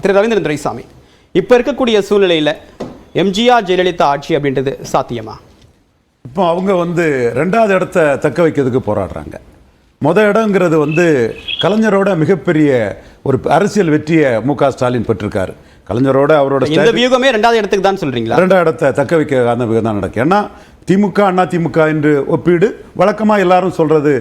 திரு ரவீந்திரன் துரைசாமி, இப்போ இருக்கக்கூடிய சூழ்நிலையில் எம்ஜிஆர் ஜெயலலிதா ஆட்சி அப்படின்றது சாத்தியமா? இப்போ அவங்க ரெண்டாவது இடத்த தக்க வைக்கிறதுக்கு போராடுறாங்க. இடங்கிறது கலைஞரோட மிகப்பெரிய ஒரு அரசியல் வெற்றியை மு.க. ஸ்டாலின் பெற்றிருக்காரு. கலைஞரோட அவரோட இந்த வியூகமே ரெண்டாவது இடத்துக்கு தான் சொல்றீங்களா? ரெண்டாவது இடத்தை தக்க வைக்க அந்த வியூகம் தான் நடக்கும். ஏன்னா திமுக அண்ணா திமுக என்று ஒப்பீடு வழக்கமாக எல்லாரும் சொல்றது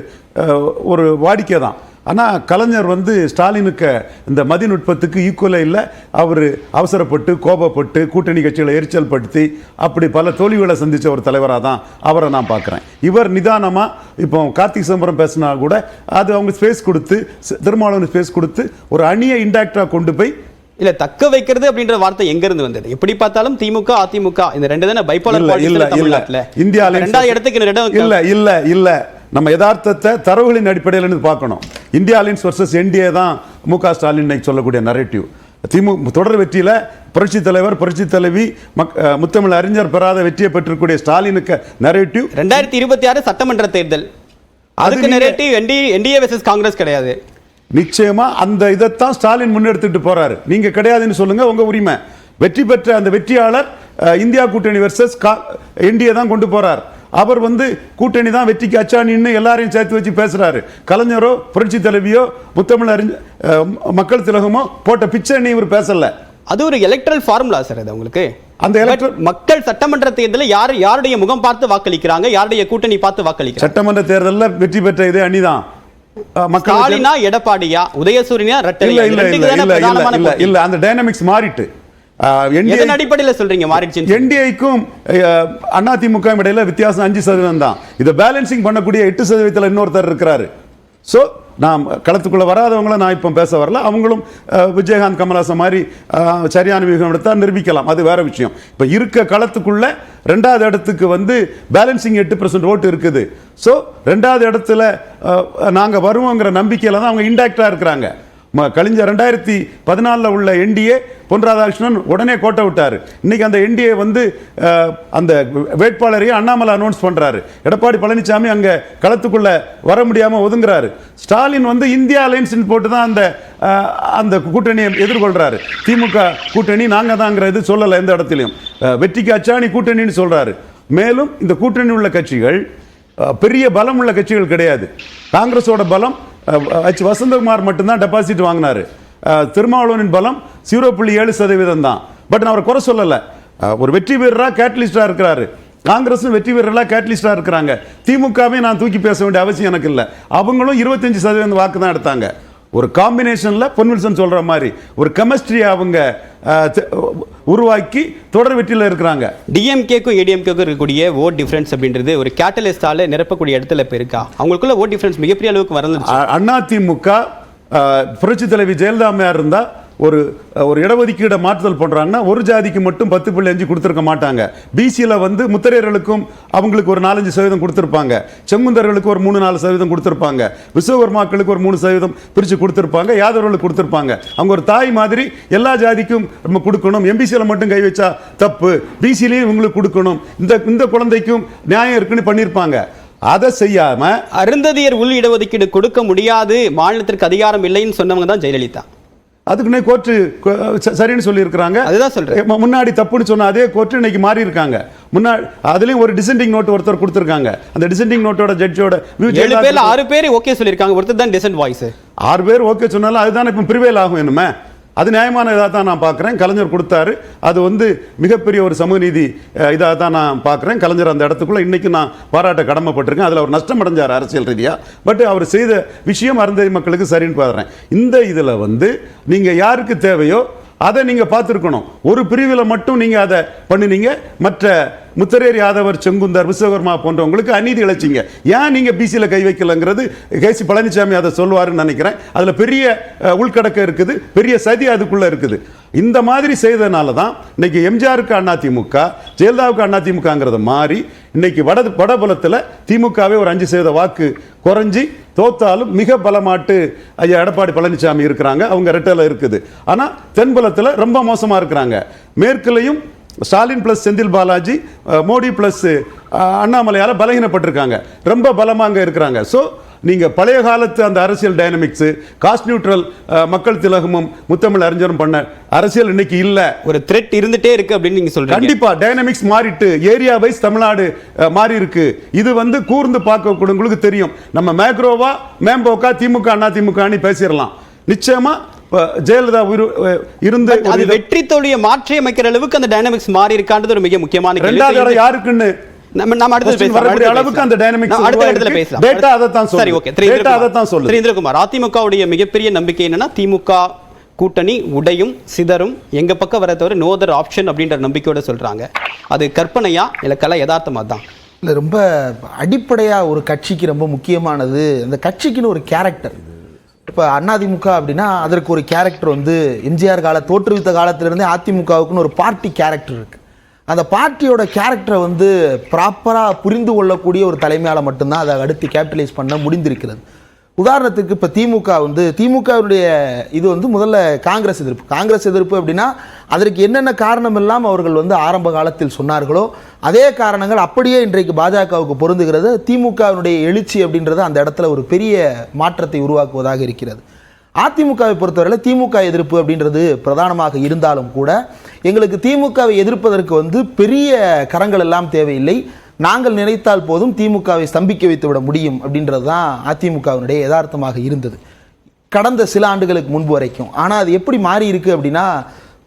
ஒரு வாடிக்கை தான். ஆனால் கலைஞர் ஸ்டாலினுக்கு இந்த மதிநுட்பத்துக்கு ஈக்குவலே இல்லை. அவர் அவசரப்பட்டு கோபப்பட்டு கூட்டணி கட்சிகளை எரிச்சல் படுத்தி அப்படி பல தோல்விகளை சந்தித்த ஒரு தலைவராக தான் அவரை நான் பார்க்குறேன். இவர் நிதானமாக இப்போ கார்த்திக் சிதம்பரம் பேசினா கூட அது அவங்க ஸ்பேஸ் கொடுத்து, திருமாவளவன் ஸ்பேஸ் கொடுத்து ஒரு அணியை இன்டாக்டாக கொண்டு போய் இல்ல தக்க வைக்கிறது அப்படின்ற வார்த்தை எங்க இருந்து வந்தது? எப்படி பார்த்தாலும் திமுக அதிமுக இந்த ரெண்டு தான பைபோலர் பாலிடிக்ஸ்ல இந்தியா ரெண்டாவது இடத்துக்கு இல்ல நம்ம யதார்த்தத்தை தரவுகளின் அடிப்படையில் பார்க்கணும். இந்தியா அலையன்ஸ் வர்சஸ் என்டிஏ தான் மு.க. ஸ்டாலின் சொல்லக்கூடிய நரேட்டிவ். திமுக தொடர் வெற்றியில புரட்சி தலைவர் புரட்சி தலைவி முத்தமிழ் அறிஞர் பெறாத வெற்றியை பெற்றிருக்கூடிய ஸ்டாலினுக்கு நரேட்டிவ் 2026 சட்டமன்ற தேர்தல். அதுக்கு நரேட்டிவ் என்டிஏ வெர்சஸ் காங்கிரஸ் கிடையாது. நிச்சயமா அந்த இதைத்தான் ஸ்டாலின் முன்னெடுத்துட்டு போறாரு. நீங்க கிடையாதுன்னு சொல்லுங்க, உங்க உரிமை. வெற்றி பெற்ற அந்த வெற்றியாளர் இந்தியா கூட்டணி வெர்சஸ் என்டிஏ தான் கொண்டு போறார். அவர் கூட்டணி தான் வெற்றிக்கு அச்சாணின்னு எல்லாரையும் சேர்த்து வச்சு பேசுறாரு. கலைஞரோ புரட்சி தலைவியோ முத்தமிழ் மக்கள் திலகமோ போட்ட பிச்சை இவர் பேசல. அது ஒரு எலக்ட்ரல் ஃபார்முலா சார். அது உங்களுக்கு அந்த எலக்ட்ரல் மக்கள் சட்டமன்ற தேர்தலில் யாருடைய முகம் பார்த்து வாக்களிக்கிறாங்க, யாருடைய கூட்டணி பார்த்து வாக்களிக்கிறாங்க. சட்டமன்ற தேர்தலில் வெற்றி பெற்ற இதே அணிதான். ஸ்டாலினா எடப்பாடியா உதயசூரியனா ரெட்டலையா? இல்ல அந்த டைனமிக்ஸ் மாறிட்டு. எதன் அடிப்படையில் சொல்றீங்க மாறிடுச்சு? என்டிஏக்கும் அதிமுக இடையில வித்தியாசம் 5% தான். இதை பேலன்சிங் பண்ணக்கூடிய 8% இன்னொருத்தர் இருக்கிறாரு. ஸோ நான் களத்துக்குள்ள வராதவங்களை நான் இப்போ பேச வரல. அவங்களும் விஜயகாந்த் கமலாசன் மாதிரி சரியான வியூகம் எடுத்தால் நிரூபிக்கலாம், அது வேற விஷயம். இப்போ இருக்க களத்துக்குள்ள ரெண்டாவது இடத்துக்கு பேலன்சிங் 8% ஓட்டு இருக்குது. ஸோ ரெண்டாவது இடத்துல நாங்கள் வருவோங்கிற நம்பிக்கையில் தான் அவங்க இன்டாக்டாக இருக்கிறாங்க. கலைஞர் 2014 உள்ள என்டிஏ பொன் ராதாகிருஷ்ணன் உடனே கோட்டை விட்டார். இன்னைக்கு அந்த என்டிஏ அந்த வேட்பாளரையே அண்ணாமலை அனௌன்ஸ் பண்றாரு. எடப்பாடி பழனிசாமி அங்க களத்துக்குள்ள வர முடியாம ஒதுங்குறாரு. ஸ்டாலின் இந்தியா அலையன்ஸ் போட்டு தான் அந்த கூட்டணியை எதிர்கொள்றாரு. திமுக கூட்டணி நாங்க தாங்கிறது சொல்லல எந்த இடத்திலையும். வெற்றிக்கு அச்சாணி கூட்டணின்னு சொல்றாரு. மேலும் இந்த கூட்டணி உள்ள கட்சிகள் பெரிய பலம் உள்ள கட்சிகள் கிடையாது. காங்கிரஸோட பலம் வசந்தகுமார் மட்டும்தான் டெபாசிட் வாங்கினாரு. திருமாவளவனின் பலம் 0.7% தான். பட் நான் அவரை குறை சொல்லல. ஒரு வெற்றி வீரரா கேட்டலிஸ்டா இருக்கிறாரு. காங்கிரஸும் வெற்றி வீரர்களா கேட்டலிஸ்டா இருக்கிறாங்க. திமுகவே நான் தூக்கி பேச வேண்டிய அவசியம் எனக்கு இல்லை. அவங்களும் 25% வாக்கு தான் எடுத்தாங்க. ஒரு காம்பினேஷன்ல பொன்வில்சன் சொல்ற மாதிரி ஒரு கெமிஸ்ட்ரி அவங்க உருவாக்கி தொடர் வெற்றியில் இருக்கிறாங்க. டிஎம்கேக்கும் ஏடிஎம்கேக்கும் இருக்கக்கூடிய ஓட் டிஃபரன்ஸ் அப்படின்றது ஒரு கேட்டலிஸ்டால நிரப்பக்கூடிய இடத்துல இப்போ இருக்கா? அவங்களுக்குள்ள ஓட் டிஃபரன்ஸ் மிகப்பெரிய அளவுக்கு வரந்துச்சு. அதிமுக புரட்சி தலைவி ஜெயலலிதா அம்மையார் இருந்தா ஒரு இடஒதுக்கீடு மாற்றுதல் பண்றாங்கன்னா ஒரு ஜாதிக்கு மட்டும் 10.5 கொடுத்துருக்க மாட்டாங்க. பிசியில் முத்தரையர்களுக்கும் அவங்களுக்கு ஒரு 4-5% கொடுத்துருப்பாங்க. செங்குந்தர்களுக்கு ஒரு 3-4% கொடுத்துருப்பாங்க. விஸ்வகர்மாக்களுக்கு ஒரு 3% பிரித்து கொடுத்துருப்பாங்க. யாதவர்களுக்கு கொடுத்துருப்பாங்க. அவங்க ஒரு தாய் மாதிரி எல்லா ஜாதிக்கும் நம்ம கொடுக்கணும். எம்பிசியில் மட்டும் கை வச்சா தப்பு, பிசிலையும் இவங்களுக்கு கொடுக்கணும், இந்த குழந்தைக்கும் நியாயம் இருக்குன்னு பண்ணியிருப்பாங்க. அதை செய்யாம அருந்ததியர் உள் இடஒதுக்கீடு கொடுக்க முடியாது, மாநிலத்திற்கு அதிகாரம் இல்லைன்னு சொன்னவங்க தான் ஜெயலலிதா. அதுக்குன்னே கோர்ட்டு சரின்னு சொல்லியிருக்கிறாங்க. அதுதான் சொல்றேன். முன்னாடி தப்புன்னு சொன்ன அதே கோர்ட்டு இன்னைக்கு மாறி இருக்காங்க. முன்னாடி அதுலயும் ஒரு டிசெண்டிங் நோட் ஒருத்தர் கொடுத்திருக்காங்க. அந்த டிசெண்டிங் நோட்டோட ஜட்ஜோட 7 பேர்ல 6 பேர் ஓகே சொல்லியிருக்காங்க. ஒருத்தர் தான் டிசென்ட் வாய்ஸ். 6 பேர் ஓகே சொன்னாலும் அதுதான் இப்போ பிரிவேல் ஆகும். என்னமே அது நியாயமான இதாக தான் நான் பார்க்குறேன். கலைஞர் கொடுத்தாரு. அது மிகப்பெரிய ஒரு சமூக நீதி இதாக தான் நான் பார்க்குறேன். கலைஞர் அந்த இடத்துக்குள்ள இன்னைக்கு நான் பாராட்ட கடமைப்பட்டிருக்கேன். அதில் அவர் நஷ்டம் அடைஞ்சார் அரசியல் ரீதியாக. பட் அவர் செய்த விஷயம் அருந்ததி மக்களுக்கு சரின்னு பார்க்குறேன். இந்த இதில் நீங்கள் யாருக்கு தேவையோ அதை நீங்கள் பார்த்துருக்கணும். ஒரு பிரிவில் மட்டும் நீங்கள் அதை பண்ணினீங்க. மற்ற முத்தரையர் யாதவர் செங்குந்தர் விஸ்வகர்மா போன்றவங்களுக்கு அநீதி இழைச்சிங்க. ஏன் நீங்கள் பிசியில் கை வைக்கலங்கிறது கேசி பழனிசாமி அதை சொல்லுவாருன்னு நினைக்கிறேன். அதில் பெரிய உள்கடக்க இருக்குது, பெரிய சதி அதுக்குள்ளே இருக்குது. இந்த மாதிரி செய்ததுனால தான் இன்னைக்கு எம்ஜிஆருக்கு அதிமுக, ஜெயலலிதாவுக்கு அதிமுகங்கிறத மாறி இன்னைக்கு வடபுலத்தில் திமுகவே ஒரு 5% வாக்கு குறைஞ்சி தோத்தாலும் மிக பலமாட்டு ஐயா எடப்பாடி பழனிசாமி இருக்கிறாங்க. அவங்க ரெட்டல இருக்குது. ஆனால் தென்புலத்தில் ரொம்ப மோசமாக இருக்கிறாங்க. மேற்குலையும் ஸ்டாலின் பிளஸ் செந்தில் பாலாஜி, மோடி பிளஸ் அண்ணாமலையால் பலகீனப்பட்டிருக்காங்க. ரொம்ப பலமாக இருக்கிறாங்க. ஸோ நீங்க பழைய காலத்து அந்த அரசியல் டைனமிக்ஸ் காஸ்ட் நியூட்ரல் மக்கள் திலகமும் முத்தமிழ் அறிஞரும் பண்ண அரசியல் இன்னைக்கு இல்ல. ஒரு த்ரெட் இருந்துட்டே இருக்கு அப்படின்னு நீங்க சொல்றீங்க. கண்டிப்பா டைனமிக்ஸ் மாறிட்டு ஏரியா வைஸ் தமிழ்நாடு மாறி இருக்கு. இது வந்து கூர்ந்து பார்க்க உங்களுக்கு தெரியும். நம்ம மேக்ரோவா மேம்போக்கா திமுக அண்ணா திமுக பேசிடலாம். நிச்சயமா ஜெயலலிதா இருந்து அது வெற்றி தோல்வியை மாற்றி அமைக்கிற அளவுக்கு அந்த டைனமிக்ஸ் மாறி இருக்கான்றது ஒரு மிக முக்கியமான கேள்வி. இரண்டாவது இடம் யாருக்குன்னு நம்ம அடுத்து பேசலாம். அளவுக்கு அந்த டைனமிக்ஸ் அடுத்த இடத்துல பேசலாம். டேட்டா அத தான் சொல்லுது. சரி, ஓகே. டேட்டா அத தான் சொல்லுது. திரேந்திரகுமார், அதிமுகவுடைய மிகப்பெரிய நம்பிக்கை என்னன்னா திமுக கூட்டணி உடையும் சிதறும், எங்க பக்கம் வர தவிர நோ அதர் ஆப்ஷன் அப்படின்ற நம்பிக்கையோட சொல்றாங்க. அது கற்பனையா இல்ல கலை யதார்த்தமா தான்? இல்லை, ரொம்ப அடிப்படையாக ஒரு கட்சிக்கு ரொம்ப முக்கியமானது அந்த கட்சிக்குன்னு ஒரு கேரக்டர். இப்போ அதிமுக அப்படின்னா அதற்கு ஒரு கேரக்டர் வந்து எம்ஜிஆர் தோற்றுவித்த காலத்திலிருந்தே அதிமுகவுக்குன்னு ஒரு பார்ட்டி கேரக்டர் இருக்குது. அந்த பார்ட்டியோட கேரக்டரை வந்து ப்ராப்பராக புரிந்து கொள்ளக்கூடிய ஒரு தலைமையால் மட்டும்தான் அதை அடுத்து கேபிட்டலைஸ் பண்ண முடிந்திருக்கிறது. உதாரணத்துக்கு இப்போ திமுகவுடைய இது வந்து முதல்ல காங்கிரஸ் எதிர்ப்பு அப்படின்னா அதற்கு என்னென்ன காரணம் எல்லாம் அவர்கள் வந்து ஆரம்ப காலத்தில் சொன்னார்களோ அதே காரணங்கள் அப்படியே இன்றைக்கு பாஜகவுக்கு பொருந்துகிறது. திமுகவினுடைய எழுச்சி அப்படின்றது அந்த இடத்துல ஒரு பெரிய மாற்றத்தை உருவாக்குவதாக இருக்கிறது. அதிமுகவை பொறுத்தவரையில் திமுக எதிர்ப்பு அப்படின்றது பிரதானமாக இருந்தாலும் கூட எங்களுக்கு திமுகவை எதிர்ப்பதற்கு வந்து பெரிய கரங்கள் எல்லாம் தேவையில்லை. நாங்கள் நினைத்தால் போதும் திமுகவை ஸ்தம்பிக்க வைத்து விட முடியும் அப்படின்றது தான் அதிமுகவினுடைய யதார்த்தமாக இருந்தது கடந்த சில ஆண்டுகளுக்கு முன்பு வரைக்கும். ஆனால் அது எப்படி மாறி இருக்கு அப்படின்னா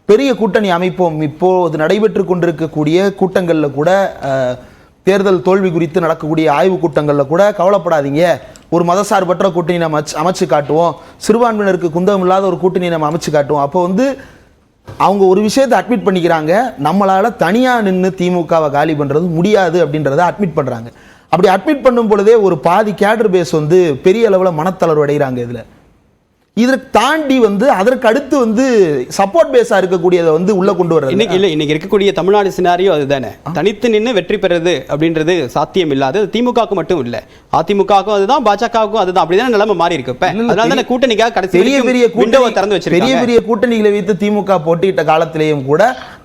பெரிய கூட்டணி அமைப்போம். இப்போது நடைபெற்று கொண்டிருக்கக்கூடிய கூட்டங்களில் கூட தேர்தல் தோல்வி குறித்து நடக்கக்கூடிய ஆய்வு கூட்டங்களில் கூட கவலைப்படாதீங்க, ஒரு மதசார்பற்ற கூட்டணி நம்ம அமைச்சு காட்டுவோம், சிறுபான்மையினருக்கு குந்தகம் இல்லாத ஒரு கூட்டணி நம்ம அமைச்சு காட்டுவோம். அப்போ வந்து அவங்க ஒரு விஷயத்தை அட்மிட் பண்ணிக்கிறாங்க, நம்மளால தனியாக நின்று திமுகவை காலி பண்ணுறது முடியாது அப்படின்றத அட்மிட் பண்ணுறாங்க. அப்படி அட்மிட் பண்ணும் பொழுதே ஒரு பாதி கேடர் பேஸ் வந்து பெரிய அளவில் மனத்தளர்வு அடைகிறாங்க. இதற்கு தாண்டி வந்து அதற்கு அடுத்து வந்து சப்போர்ட் பேஸா இருக்கக்கூடியதை வந்து உள்ள கொண்டு வர்றது இன்னைக்கு இருக்கக்கூடிய தமிழ்நாடு சினாரியோ அதுதானே. தனித்து நின்று வெற்றி பெறது அப்படின்றது சாத்தியம் இல்லாது. திமுகவுக்கு மட்டும் இல்ல, அதிமுகவுக்கும் அதுதான், பாஜகவுக்கும் அதுதான். அப்படிதான் நிலைமை மாறி இருக்கு. அதனால தான் கூட்டணிக்காக கடைசி பெரிய பெரிய கூட்டணிகளை வைத்து திமுக போட்டியிட்ட காலத்திலேயும் கூட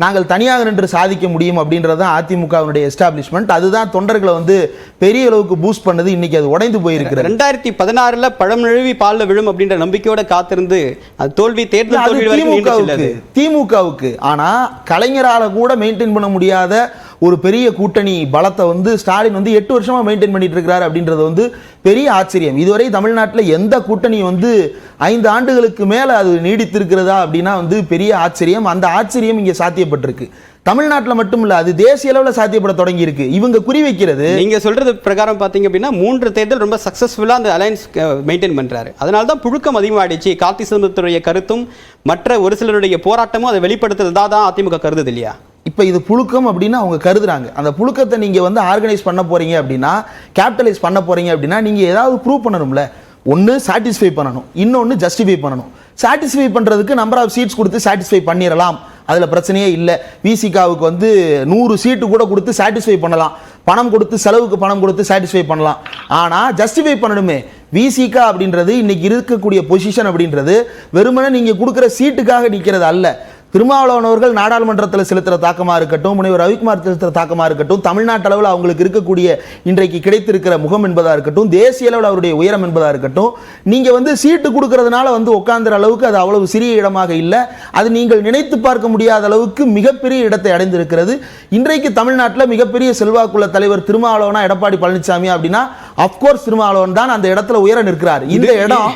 நாங்கள் தனியாக நின்று சாதிக்க முடியும் அப்படின்றதான் அதிமுகவினுடைய எஸ்டாப்ளிஷ்மெண்ட். அதுதான் தொண்டர்களை வந்து பெரிய அளவுக்கு பூஸ்ட் பண்ணது. இன்னைக்கு அது உடைந்து போயிருக்கிறது. 2016 பழம் நழுவி பால்ல விழும் அப்படின்ற நம்பிக்கையோட காத்திருந்து அது தோல்வி திமுகவுக்கு. ஆனா கலைஞரால கூட மெயின்டைன் பண்ண முடியாத ஒரு பெரிய கூட்டணி பலத்தை வந்து ஸ்டாலின் வந்து 8 வருஷமா மெயின்டைன் பண்ணிட்டு இருக்கிறார் அப்படின்றது வந்து பெரிய ஆச்சரியம். இதுவரை தமிழ்நாட்டில் எந்த கூட்டணி வந்து 5 ஆண்டுகளுக்கு மேல அது நீடித்திருக்கிறதா அப்படின்னா வந்து பெரிய ஆச்சரியம். அந்த ஆச்சரியம் இங்கே சாத்தியப்பட்டிருக்கு. தமிழ்நாட்டில் மட்டும் இல்ல, அது தேசிய அளவில் சாத்தியப்பட தொடங்கி இருக்கு. இவங்க குறி வைக்கிறது, நீங்க சொல்றது பிரகாரம் பாத்தீங்க அப்படின்னா 3 தேர்தல் ரொம்ப சக்சஸ்ஃபுல்லா அந்த அலையன்ஸ் மெயின்டைன் பண்றாரு. அதனால தான் புழுக்கம் அதிகமாயிடுச்சு. கார்த்தி சிதம்பரத்துடைய கருத்தும் மற்ற ஒரு சிலருடைய போராட்டமும் அதை வெளிப்படுத்துறதா தான் அதிமுக கருதுது இல்லையா? இப்போ இது புழுக்கம் அப்படின்னு அவங்க கருதுறாங்க. அந்த புழுக்கத்தை நீங்க வந்து ஆர்கனைஸ் பண்ண போறீங்க அப்படின்னா, கேபிட்டலைஸ் பண்ண போறீங்க அப்படின்னா நீங்க ஏதாவது ப்ரூவ் பண்ணணும்ல. ஒன்று சாட்டிஸ்ஃபை பண்ணணும், இன்னொன்று ஜஸ்டிஃபை பண்ணணும். சாட்டிஸ்ஃபை பண்ணுறதுக்கு நம்பர் ஆஃப் சீட்ஸ் கொடுத்து சாட்டிஸ்ஃபை பண்ணிடலாம், அதில் பிரச்சனையே இல்லை. விசிகாவுக்கு வந்து 100 சீட்டு கூட கொடுத்து சாட்டிஸ்ஃபை பண்ணலாம், பணம் கொடுத்து செலவுக்கு பணம் கொடுத்து சாட்டிஸ்ஃபை பண்ணலாம். ஆனால் ஜஸ்டிஃபை பண்ணணுமே. விசிகா அப்படின்றது இன்னைக்கு இருக்கக்கூடிய பொசிஷன் அப்படின்றது வெறுமனே நீங்கள் கொடுக்குற சீட்டுக்காக நிற்கிறது அல்ல. திருமாவளவன் அவர்கள் நாடாளுமன்றத்தில் செலுத்துகிற தாக்கமாக இருக்கட்டும், முனைவர் ரவிக்குமார் செலுத்துகிற தாக்கமாக இருக்கட்டும், தமிழ்நாட்டு அளவில் அவங்களுக்கு இருக்கக்கூடிய இன்றைக்கு கிடைத்திருக்கிற முகம் என்பதாக இருக்கட்டும், தேசிய அளவில் அவருடைய உயரம் என்பதாக இருக்கட்டும், நீங்கள் வந்து சீட்டு கொடுக்கறதுனால வந்து உட்கார்ந்துற அளவுக்கு அது அவ்வளவு சிறிய இடமாக இல்லை. அது நீங்கள் நினைத்து பார்க்க முடியாத அளவுக்கு மிகப்பெரிய இடத்தை அடைந்திருக்கிறது. இன்றைக்கு தமிழ்நாட்டில் மிகப்பெரிய செல்வாக்குள்ள தலைவர் திருமாவளவனா எடப்பாடி பழனிசாமி அப்படின்னா அப்கோர்ஸ் திருமாவளவன் தான் அந்த இடத்துல உயர நிற்கிறார். இந்த இடம்